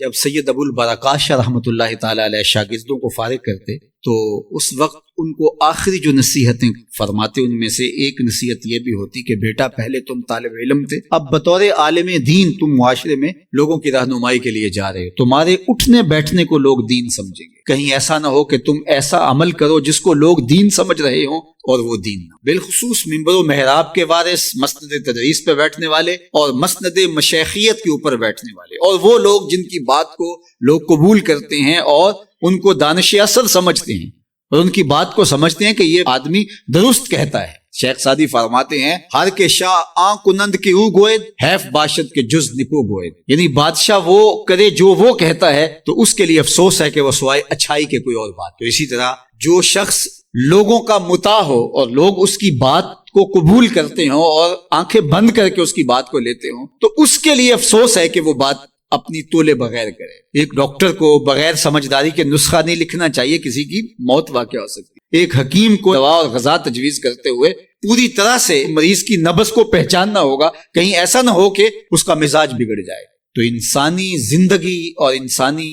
جب سید ابو البرکات شاہ رحمۃ اللہ تعالی علیہ شاگردوں کو فارغ کرتے تو اس وقت ان کو آخری جو نصیحتیں فرماتے ان میں سے ایک نصیحت یہ بھی ہوتی کہ بیٹا پہلے تم طالب علم تھے، اب بطور عالم دین تم معاشرے میں لوگوں کی رہنمائی کے لیے جا رہے ہو، تمہارے اٹھنے بیٹھنے کو لوگ دین سمجھیں گے، کہیں ایسا نہ ہو کہ تم ایسا عمل کرو جس کو لوگ دین سمجھ رہے ہوں اور وہ دین نہ، بالخصوص منبر و محراب کے وارث، مسند تدریس پہ بیٹھنے والے اور مسند مشیخیت کے اوپر بیٹھنے والے، اور وہ لوگ جن کی بات کو لوگ قبول کرتے ہیں اور ان کو دانش اثر سمجھتے ہیں اور ان کی بات کو سمجھتے ہیں کہ یہ آدمی درست کہتا ہے۔ شیخ سعدی فرماتے ہیں ہر کے شاہ آن کنند کی او گوید، حیف باشد کے جز نکو گوید، یعنی بادشاہ وہ کرے جو وہ کہتا ہے تو اس کے لیے افسوس ہے کہ وہ سوائے اچھائی کے کوئی اور بات۔ تو اسی طرح جو شخص لوگوں کا مطاع ہو اور لوگ اس کی بات کو قبول کرتے ہوں اور آنکھیں بند کر کے اس کی بات کو لیتے ہوں تو اس کے لیے افسوس ہے کہ وہ بات اپنی تولے بغیر کرے۔ ایک ڈاکٹر کو بغیر سمجھداری کے نسخہ نہیں لکھنا چاہیے، کسی کی موت واقع ہو سکتی ہے۔ ایک حکیم کو دوا اور غذا تجویز کرتے ہوئے پوری طرح سے مریض کی نبض کو پہچاننا ہوگا، کہیں ایسا نہ ہو کہ اس کا مزاج بگڑ جائے۔ تو انسانی زندگی اور انسانی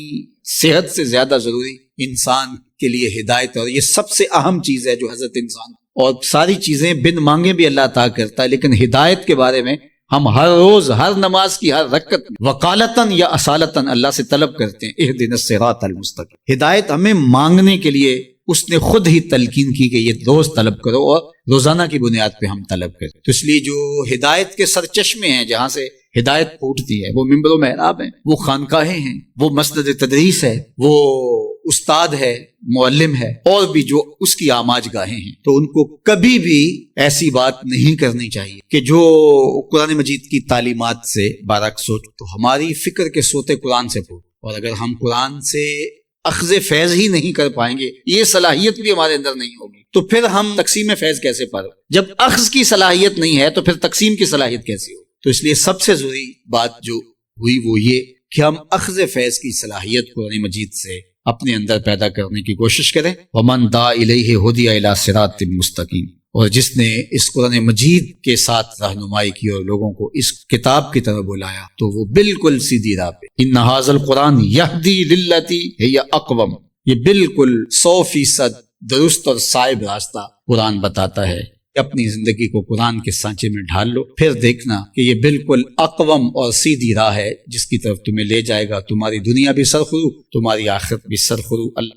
صحت سے زیادہ ضروری انسان کے لیے ہدایت، اور یہ سب سے اہم چیز ہے جو حضرت انسان، اور ساری چیزیں بن مانگے بھی اللہ تعالیٰ کرتا ہے، لیکن ہدایت کے بارے میں ہم ہر روز ہر نماز کی ہر رکعت میں وکالتاً یا اصالتاً اللہ سے طلب کرتے ہیں اہدنا الصراط المستقیم۔ ہدایت ہمیں مانگنے کے لیے اس نے خود ہی تلقین کی کہ یہ روز طلب کرو، اور روزانہ کی بنیاد پہ ہم طلب کریں۔ تو اس لیے جو ہدایت کے سرچشمے ہیں جہاں سے ہدایت پھوٹتی ہے وہ منبر و محراب ہیں، وہ خانقاہیں ہیں، وہ مسند تدریس ہے، وہ استاد ہے، معلم ہے، اور بھی جو اس کی آماج گاہیں ہیں۔ تو ان کو کبھی بھی ایسی بات نہیں کرنی چاہیے کہ جو قرآن مجید کی تعلیمات سے برعکس ہو۔ تو ہماری فکر کے سوتے قرآن سے پھوٹ، اور اگر ہم قرآن سے اخذ فیض ہی نہیں کر پائیں گے، یہ صلاحیت بھی ہمارے اندر نہیں ہوگی، تو پھر ہم تقسیم فیض کیسے پڑھ؟ جب اخذ کی صلاحیت نہیں ہے تو پھر تقسیم کی صلاحیت کیسی ہو؟ تو اس لیے سب سے ضروری بات جو ہوئی وہ یہ کہ ہم اخذ فیض کی صلاحیت قرآن مجید سے اپنے اندر پیدا کرنے کی کوشش کریں۔ وَمَن دَعَا إِلَيْهِ هُدِيَ إِلَىٰ صِرَاطٍ مُسْتَقِيمٍ، اور جس نے اس قرآن مجید کے ساتھ رہنمائی کی اور لوگوں کو اس کتاب کی طرف بلایا تو وہ بالکل سیدھی راہ پہ۔ إِنَّ هَٰذَا الْقُرْآنَ يَهْدِي لِلَّتِي هِيَ أَقْوَمُ، یہ بالکل 100% درست اور صائب راستہ قرآن بتاتا ہے۔ اپنی زندگی کو قرآن کے سانچے میں ڈھال لو، پھر دیکھنا کہ یہ بالکل اقوم اور سیدھی راہ ہے جس کی طرف تمہیں لے جائے گا، تمہاری دنیا بھی سرخرو، تمہاری آخرت بھی سرخرو۔ اللہ